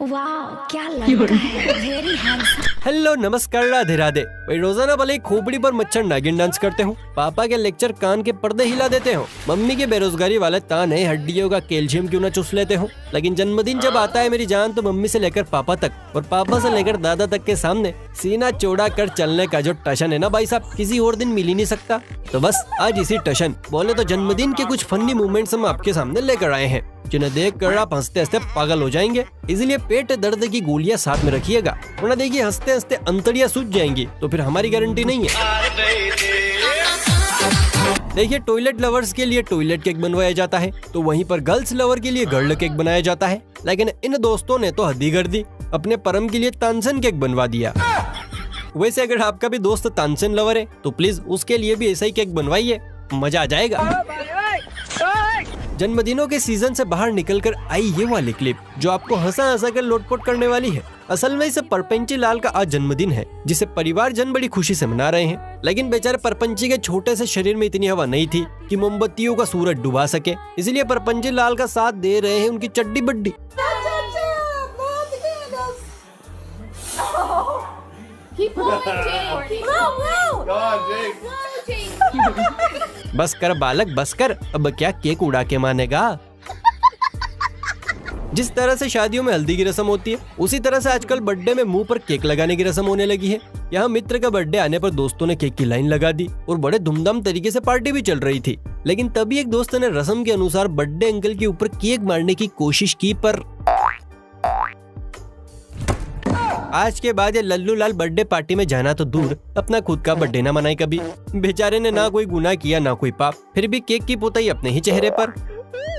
वाह क्या लड़का है, वेरी हैंडसम। हेलो नमस्कार राधे राधे। भाई रोजाना भले खोपड़ी पर मच्छर नागिन डांस करते हो, पापा के लेक्चर कान के पर्दे हिला देते हो, मम्मी के बेरोजगारी वाले ताने हड्डियों का कैल्शियम क्यों न चूस लेते हो, लेकिन जन्मदिन जब आता है मेरी जान तो मम्मी से लेकर पापा तक और पापा से लेकर दादा तक के सामने सीना चौड़ा कर चलने का जो टशन है ना भाई साहब, किसी और दिन मिल ही नहीं सकता। तो बस आज इसी टशन बोले तो जन्मदिन के कुछ फनी मूवमेंट्स हम आपके सामने लेकर आए हैं, जिन्हें देख कर आप हंसते हंसते पागल हो जाएंगे। इसलिए पेट दर्द की गोलियां साथ में रखिएगा, वरना देखिए हंसते हंसते अंतड़ियां सूज जाएंगी तो फिर हमारी गारंटी नहीं है। देखिए टॉयलेट लवर्स के लिए टॉयलेट केक बनवाया जाता है, तो वहीं पर गर्ल्स लवर के लिए गर्ल केक बनाया जाता है, लेकिन इन दोस्तों ने तो हद ही कर दी, अपने परम के लिए तानसेन केक बनवा दिया। वैसे अगर आपका भी दोस्त तानसेन लवर है तो प्लीज उसके लिए भी ऐसा ही केक बनवाइए, मजा आ जाएगा। जन्मदिनों के सीजन से बाहर निकलकर आई ये वाली क्लिप जो आपको हंसा हंसा कर लोटपोट करने वाली है। असल में इसे परपंची लाल का आज जन्मदिन है, जिसे परिवार जन बड़ी खुशी से मना रहे हैं, लेकिन बेचारे परपंची के छोटे से शरीर में इतनी हवा नहीं थी कि मोमबत्तियों का सूरज डुबा सके, इसलिए परपंची लाल का साथ दे रहे हैं उनकी चड्डी बड्डी। बस कर बालक बस कर, अब क्या केक उड़ा के मानेगा। जिस तरह से शादियों में हल्दी की रस्म होती है, उसी तरह से आजकल बर्थडे में मुंह पर केक लगाने की रस्म होने लगी है। यहाँ मित्र का बर्थडे आने पर दोस्तों ने केक की लाइन लगा दी और बड़े धूमधाम तरीके से पार्टी भी चल रही थी, लेकिन तभी एक दोस्त ने रस्म के अनुसार बर्थडे अंकल के ऊपर केक मारने की कोशिश की, पर आज के बाद ये लल्लू लाल बर्थडे पार्टी में जाना तो दूर, अपना खुद का बर्थडे ना मनाए कभी। बेचारे ने ना कोई गुनाह किया ना कोई पाप, फिर भी केक की पोताई अपने ही चेहरे पर।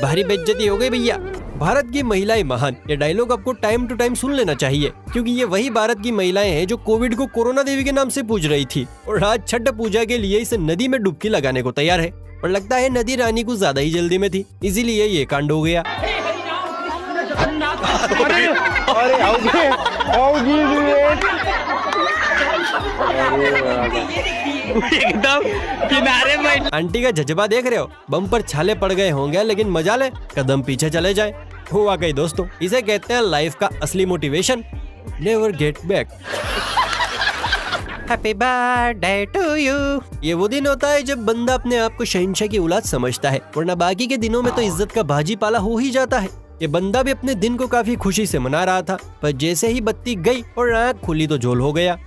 भारी बेइज्जती हो गई भैया। भारत की महिलाएं महान, ये डायलॉग आपको टाइम टू टाइम सुन लेना चाहिए, क्योंकि ये वही भारत की महिलाएं हैं जो कोविड को कोरोना देवी के नाम से पूज रही थी और आज छठ पूजा के लिए इसे नदी में डुबकी लगाने को तैयार है। पर लगता है नदी रानी कुछ ज्यादा ही जल्दी में थी, इसीलिए ये कांड हो गया। एकदम किनारे में। आंटी का जज्बा देख रहे हो, बम पर छाले पड़ गए होंगे, लेकिन मजा ले कदम पीछे चले जाए। हुआ गई दोस्तों, इसे कहते हैं लाइफ का असली motivation, never get back. Happy birthday to you. ये वो दिन होता है जब बंदा अपने आप को शहंशाह की औलाद समझता है, वरना बाकी के दिनों में तो इज्जत का भाजी पाला हो ही जाता है। ये बंदा भी अपने दिन को काफी खुशी से मना रहा था, पर जैसे ही बत्ती गई और आँख खुली तो झोल हो गया।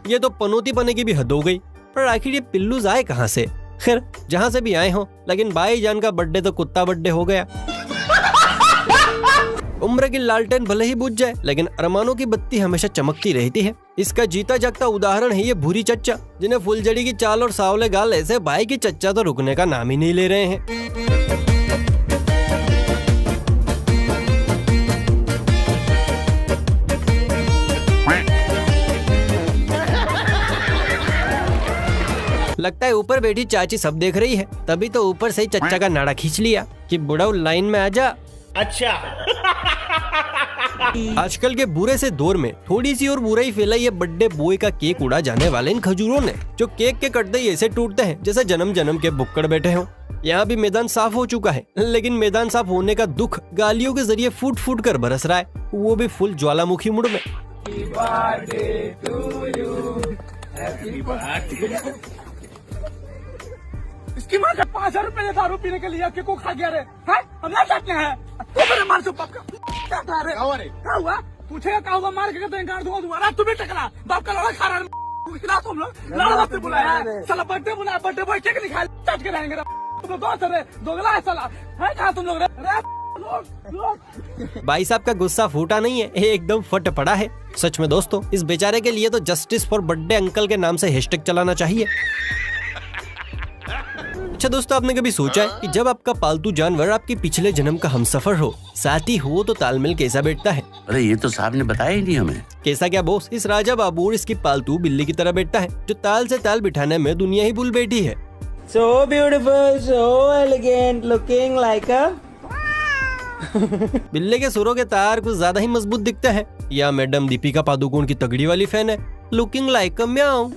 ये तो पनौती पने की भी हद हो गई, पर आखिर ये पिल्लूज आए कहाँ से? खैर जहाँ से भी आए हो, लेकिन भाईजान का बर्थडे तो कुत्ता बर्थडे हो गया। उम्र की लालटेन भले ही बुझ जाए, लेकिन अरमानों की बत्ती हमेशा चमकती रहती है। इसका जीता जागता उदाहरण है ये भूरी चच्चा, जिन्हें फुलझड़ी की चाल और सावले गाल ऐसे भाई की चच्चा तो रुकने का नाम ही नहीं ले रहे हैं। लगता है ऊपर बैठी चाची सब देख रही है, तभी तो ऊपर से ही चच्चा का नाड़ा खींच लिया कि बुढ़ाऊ लाइन में आ जा। अच्छा। आजकल के बुरे से दौर में थोड़ी सी और बुराई फैलाई है बर्थडे बॉय का केक उड़ा जाने वाले इन खजूरों ने, जो केक के कटते ही ऐसे टूटते हैं जैसे जन्म जन्म के बुक्कड़ बैठे हों। यहाँ भी मैदान साफ हो चुका है, लेकिन मैदान साफ होने का दुख गालियों के जरिए फूट फूट कर बरस रहा है, वो भी फुल ज्वालामुखी मुड़ में। इसकी माँ का 5,000 रुपए दारू पीने के लिए केक को खा गया रे, हैं? हम ना चाहते हैं। तू मेरे मार से बाप का क्या था रे? क्या हुआ? पूछेगा क्या हुआ? मार के तो गाड़ दूंगा तुम्हारा, तुम्हें टकरा बाप का लड़ा खा रहा है। खिला तुम लोग लड़ा रास्ते बुलाया, साला बर्थडे बुलाया, बर्थडे बॉय केक नहीं खाया, चट के रहेंगे। तुम लोग दोस्त रे, दोगला है साला, है कहाँ तुम लोग रे? भाई साहब का गुस्सा फूटा नहीं है, एकदम फट पड़ा है। सच में दोस्तों, इस बेचारे के लिए तो जस्टिस फॉर बर्थडे अंकल के नाम से हैशटैग चलाना चाहिए। अच्छा दोस्तों, आपने कभी सोचा है कि जब आपका पालतू जानवर आपके पिछले जन्म का हमसफर हो, साथी हो, तो तालमेल कैसा बैठता है? अरे ये तो साहब ने बताया ही नहीं हमें। कैसा क्या बॉस, इस राजा बाबू और इसकी पालतू बिल्ली की तरह बैठता है, जो ताल से ताल बिठाने में दुनिया ही भूल बैठी है। So beautiful, so elegant, looking like a बिल्ले के सुरों के तार कुछ ज्यादा ही मजबूत दिखते हैं। या मैडम दीपिका पादुकोण की तगड़ी वाली फैन है, लुकिंग लाइक अ म्याऊ।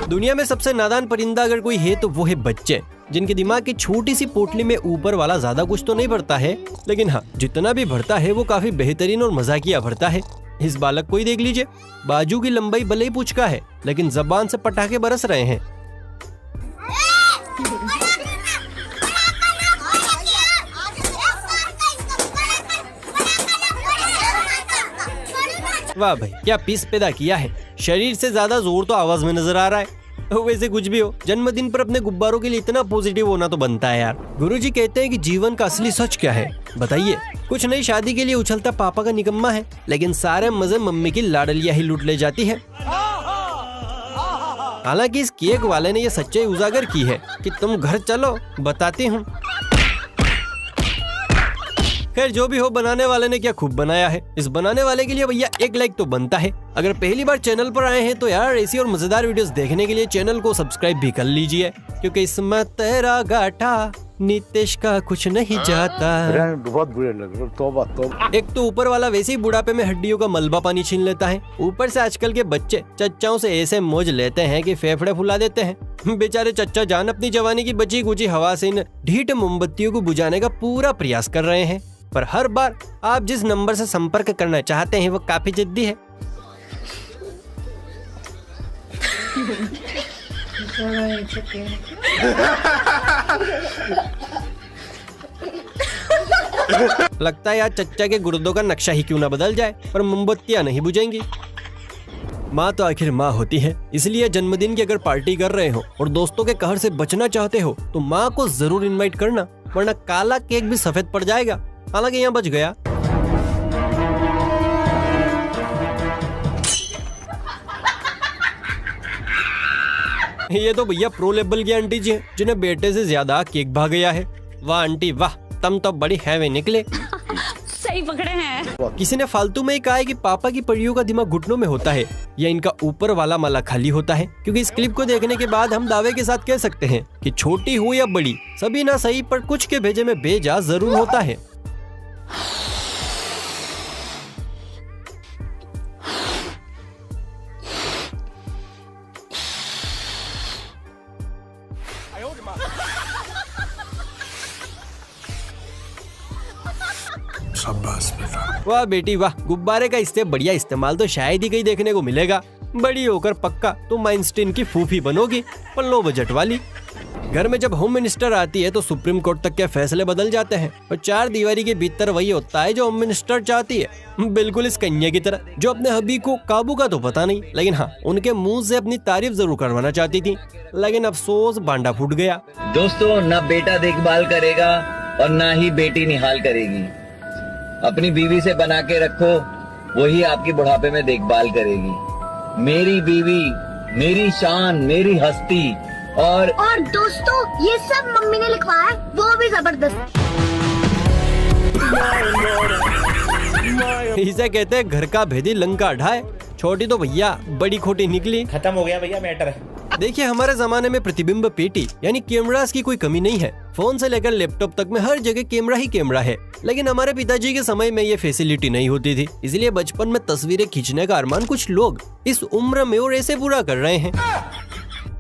दुनिया में सबसे नादान परिंदा अगर कोई है तो वो है बच्चे, जिनके दिमाग की छोटी सी पोटली में ऊपर वाला ज्यादा कुछ तो नहीं भरता है, लेकिन हाँ जितना भी भरता है वो काफी बेहतरीन और मजाकिया भरता है। इस बालक को ही देख लीजिए, बाजू की लंबाई भले ही पूछ का है, लेकिन जबान से पटाखे बरस रहे हैं। वाह भाई, क्या पीस पैदा किया है। शरीर से ज्यादा जोर तो आवाज में नजर आ रहा है। वैसे कुछ भी हो, जन्मदिन पर अपने गुब्बारों के लिए इतना पॉजिटिव होना तो बनता है यार। गुरुजी कहते हैं कि जीवन का असली सच क्या है बताइए। कुछ नई शादी के लिए उछलता पापा का निकम्मा है, लेकिन सारे मजे मम्मी की लाडलिया ही लूट ले जाती है। हालांकि इस केक वाले ने ये सच्चाई उजागर की है कि तुम घर चलो बताती हूँ। खैर जो भी हो, बनाने वाले ने क्या खूब बनाया है। इस बनाने वाले के लिए भैया एक लाइक तो बनता है। अगर पहली बार चैनल पर आए हैं तो यार ऐसी और मजेदार वीडियोस देखने के लिए चैनल को सब्सक्राइब भी कर लीजिए, क्योंकि इसमें तेरा गाठा नीतीश का कुछ नहीं जाता। बहुत बुरे लग रहे, तौबा तौबा। एक तो ऊपर वाला वैसे ही बुढ़ापे में हड्डियों का मलबा पानी छीन लेता है, ऊपर से आजकल के बच्चे चच्चाओं से ऐसे मौज लेते हैं कि फेफड़े फुला देते हैं। बेचारे चच्चा जान अपनी जवानी की बची कुची हवा से इन ढीठ मोमबत्तियों को बुझाने का पूरा प्रयास कर रहे हैं, पर हर बार आप जिस नंबर से संपर्क करना चाहते हैं वो काफी जिद्दी है। लगता है यार चच्चा के गुर्दों का नक्शा ही क्यों ना बदल जाए, पर मोमबत्तियां नहीं बुझेंगी। माँ तो आखिर माँ होती है, इसलिए जन्मदिन की अगर पार्टी कर रहे हो और दोस्तों के कहर से बचना चाहते हो तो माँ को जरूर इनवाइट करना, वरना काला केक भी सफेद पड़ जाएगा। हालांकि यहाँ बच गया। ये तो भैया प्रो लेवल की आंटी जी हैं, जिन्हें बेटे से ज्यादा केक भाग गया है। वाह आंटी वाह, तुम तो बड़ी हैवी निकले। सही पकड़े हैं। किसी ने फालतू में ही कहा है कि पापा की परियों का दिमाग घुटनों में होता है या इनका ऊपर वाला माला खाली होता है, क्योंकि इस क्लिप को देखने के बाद हम दावे के साथ कह सकते हैं कि छोटी हो या बड़ी सभी ना सही पर कुछ के भेजे में बेजा जरूर होता है। वाह बेटी वाह, गुब्बारे का इससे बढ़िया इस्तेमाल तो शायद ही कहीं देखने को मिलेगा। बड़ी होकर पक्का तो माइंस्टीन की फूफी बनोगी, पर लो बजट वाली। घर में जब होम मिनिस्टर आती है तो सुप्रीम कोर्ट तक के फैसले बदल जाते हैं, और चार दीवारी के भीतर वही होता है जो होम मिनिस्टर चाहती है। बिल्कुल इस कन्या की तरह, जो अपने हबी को काबू का तो पता नहीं, लेकिन हाँ उनके मुंह से अपनी तारीफ जरूर करवाना चाहती थी, लेकिन अफसोस बांडा फूट गया। दोस्तों, ना बेटा देखभाल करेगा और ना ही बेटी निहाल करेगी। अपनी बीवी से बना के रखो, वही आपकी बुढ़ापे में देखभाल करेगी। मेरी बीवी, मेरी शान, मेरी हस्ती। और दोस्तों, ये सब मम्मी ने लिखवाया है, वो भी जबरदस्त। इसे कहते हैं घर का भेदी लंका ढाए। छोटी तो भैया बड़ी खोटी निकली। खत्म हो गया भैया मैटर। देखिए हमारे जमाने में प्रतिबिंब पेटी यानी कैमरास की कोई कमी नहीं है। फोन से लेकर लैपटॉप तक में हर जगह कैमरा ही कैमरा है, लेकिन हमारे पिताजी के समय में ये फैसिलिटी नहीं होती थी, इसलिए बचपन में तस्वीरें खींचने का अरमान कुछ लोग इस उम्र में और ऐसे पूरा कर रहे हैं।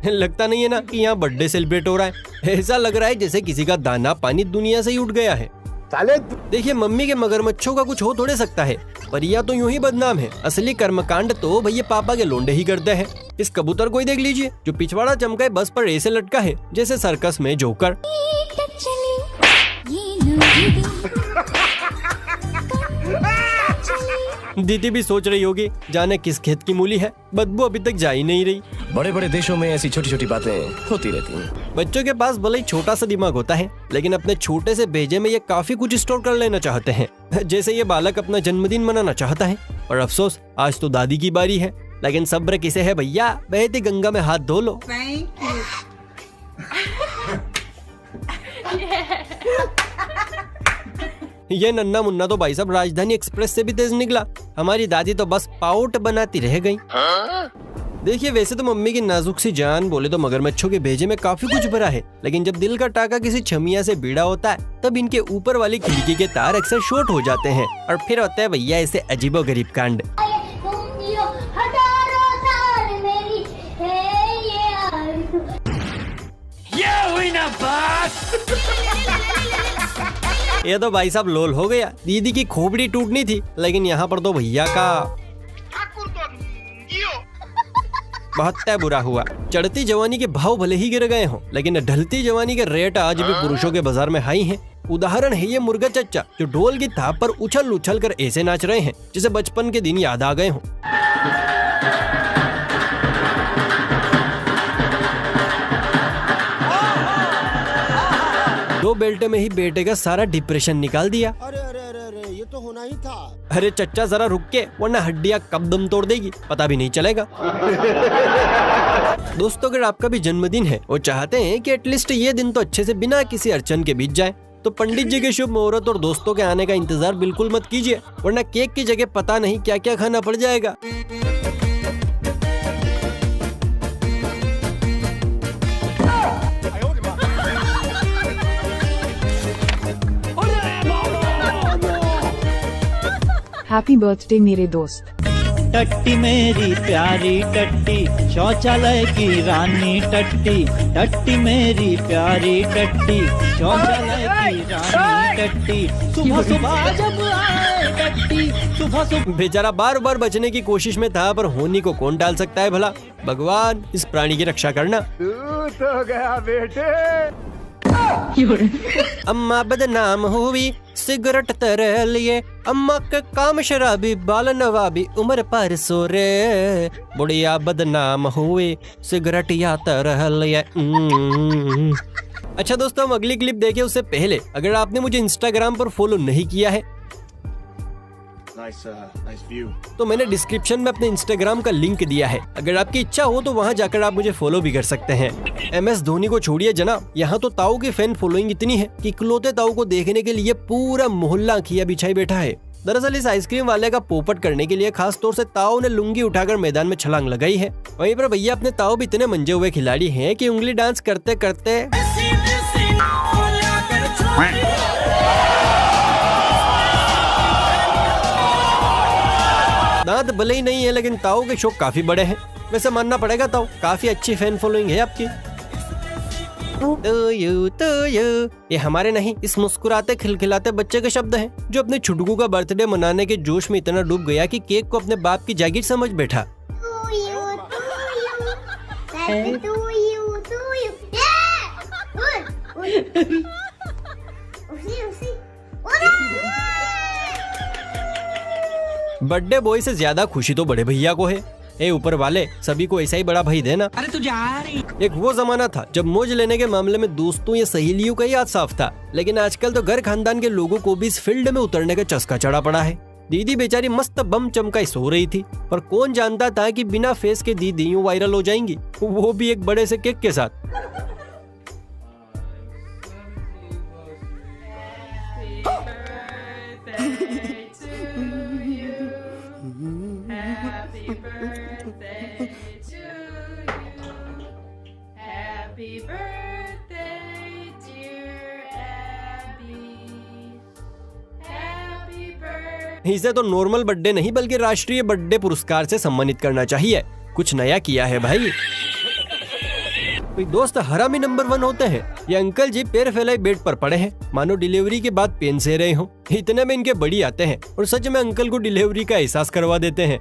लगता नहीं है ना कि यहाँ बर्थडे सेलिब्रेट हो रहा है। ऐसा लग रहा है जैसे किसी का दाना पानी दुनिया से ही उठ गया है। देखिए मम्मी के मगरमच्छों का कुछ हो थोड़े सकता है, पर यह तो यूं ही बदनाम है। असली कर्मकांड तो भैया पापा के लोंडे ही करते हैं। इस कबूतर को ही देख लीजिए, जो पिछवाड़ा चमकाए बस पर ऐसे लटका है जैसे सर्कस में जोकर। दीदी भी सोच रही होगी जाने किस खेत की मूली है, बदबू अभी तक जा ही नहीं रही। बड़े बड़े देशों में ऐसी छोटी छोटी बातें होती रहती हैं। बच्चों के पास भले ही छोटा सा दिमाग होता है, लेकिन अपने छोटे से भेजे में ये काफी कुछ स्टोर कर लेना चाहते हैं। जैसे ये बालक अपना जन्मदिन मनाना चाहता है, और अफसोस आज तो दादी की बारी है। लेकिन सब्र किसे है भैया, बहती गंगा में हाथ धो लो। ये नन्ना मुन्ना तो भाई साहब राजधानी एक्सप्रेस से भी तेज निकला। हमारी दादी तो बस पाउट बनाती रह गई। देखिए वैसे तो मम्मी की नाजुक सी जान बोले तो मगरमच्छों के भेजे में काफी कुछ भरा है, लेकिन जब दिल का टाका किसी छमिया से भिड़ा होता है तब इनके ऊपर वाली खिड़की के तार अक्सर शॉर्ट हो जाते हैं और फिर होता है भैया ऐसे अजीबोगरीब कांड। ये तो भाई साहब लोल हो गया। दीदी की खोपड़ी टूटनी थी, लेकिन यहाँ पर तो भैया का बहुत तय बुरा हुआ। चढ़ती जवानी के भाव भले ही गिर गए हों, लेकिन ढलती जवानी के रेट आज भी पुरुषों के बाजार में हाई हैं। उदाहरण है ये मुर्गा चच्चा जो ढोल की थाप पर उछल उछल कर ऐसे नाच रहे हैं जिसे बचपन के दिन याद आ गए हों। दो बेल्टे में ही बेटे का सारा डिप्रेशन निकाल दिया। अरे अरे अरे अरे ये तो होना ही था। अरे चच्चा जरा रुक के, वरना हड्डियां कब दम तोड़ देगी पता भी नहीं चलेगा। दोस्तों अगर आपका भी जन्मदिन है और चाहते हैं कि एटलीस्ट ये दिन तो अच्छे से बिना किसी अड़चन के बीत जाए, तो पंडित जी के शुभ मुहूर्त और दोस्तों के आने का इंतजार बिल्कुल मत कीजिए, वरना केक की जगह पता नहीं क्या क्या खाना पड़ जाएगा। हैप्पी बर्थडे मेरे दोस्त। टट्टी मेरी प्यारी टट्टी, शौचालय की रानी टट्टी, टट्टी मेरी प्यारी टट्टी, शौचालय की रानी टट्टी, सुबह सुबह जब आए टट्टी, सुबह सुबह। बेचारा बार बार बचने की कोशिश में था, पर होनी को कौन डाल सकता है भला। भगवान इस प्राणी की रक्षा करना। तो गया बेटे। अम्मा बदनाम हुई सिगरेट तेरे लिए, अम्मा के काम शराबी बाल नवाबी उम्र पर सोरे, बुढ़िया बदनाम हुई सिगरेट या तेरे लिए। अच्छा दोस्तों हम अगली क्लिप देखें उससे पहले अगर आपने मुझे इंस्टाग्राम पर फॉलो नहीं किया है तो मैंने डिस्क्रिप्शन में अपने इंस्टाग्राम का लिंक दिया है। अगर आपकी इच्छा हो तो वहां जाकर आप मुझे फॉलो भी कर सकते हैं। MS धोनी को छोड़िए जनाब, यहाँ तो ताऊ की फैन फॉलोइंग इतनी है कि इकलौते ताऊ को देखने के लिए पूरा मोहल्ला खिया बिछाई बैठा है। दरअसल इस आइसक्रीम वाले का पोपट करने के लिए खास तौर से ताऊ ने लुंगी उठाकर मैदान में छलांग लगाई है। वहीं पर भैया अपने ताऊ भी इतने मंजे हुए खिलाड़ी हैं कि उंगली डांस करते करते दांत भले ही नहीं है, लेकिन ताऊ के शौक काफी बड़े हैं। वैसे मानना पड़ेगा ताऊ काफी अच्छी फैन फॉलोइंग है आपकी। तो ये हमारे नहीं, इस मुस्कुराते खिलखिलाते बच्चे के शब्द हैं जो अपने छुटकू का बर्थडे मनाने के जोश में इतना डूब गया कि केक को अपने बाप की जागीर समझ बैठा। बर्थडे बॉय से ज्यादा खुशी तो बड़े भैया को है। ए ऊपर वाले सभी को ऐसा ही बड़ा भाई देना। अरे तू जा रही। एक वो जमाना था जब मौज लेने के मामले में दोस्तों या सहेलियों का ही हाथ साफ था, लेकिन आजकल तो घर खानदान के लोगों को भी इस फील्ड में उतरने का चस्का चढ़ा पड़ा है। दीदी बेचारी मस्त बम चमकाई सो रही थी, पर कौन जानता था कि बिना फेस के दीदी यूं वायरल हो जाएंगी, वो भी एक बड़े से केक के साथ। इसे तो नॉर्मल बर्थडे नहीं बल्कि राष्ट्रीय बर्थडे पुरस्कार से सम्मानित करना चाहिए। कुछ नया किया है भाई। कोई दोस्त हरामी नंबर 1 होते हैं। ये अंकल जी पैर फैलाए बेड पर पड़े हैं, मानो डिलीवरी के बाद पेन से रहे हों। इतने में इनके बड़ी आते हैं और सच में अंकल को डिलीवरी का एहसास करवा देते हैं।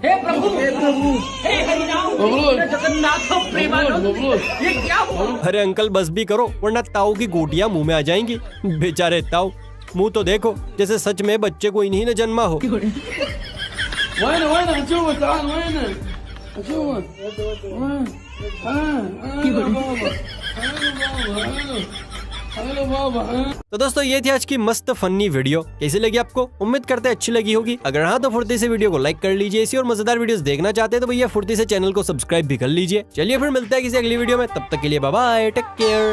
हे प्रभु, हे प्रभु, हे हरिनाम, जगन्नाथ प्रेमानंद, ये क्या हुआ? अरे अंकल बस भी करो, वरना ताऊ की गोटियां मुंह में आ जाएंगी। बेचारे ताऊ, मुंह तो देखो जैसे सच में बच्चे को इन्हीं ने जन्मा हो। तो दोस्तों ये थी आज की मस्त फनी वीडियो। कैसी लगी आपको? उम्मीद करते हैं अच्छी लगी होगी। अगर हाँ तो फुर्ती से वीडियो को लाइक कर लीजिए। ऐसी और मजेदार वीडियोस देखना चाहते हैं तो भैया फुर्ती से चैनल को सब्सक्राइब भी कर लीजिए। चलिए फिर मिलते हैं किसी अगली वीडियो में, तब तक के लिए बाय बाय, टेक केयर।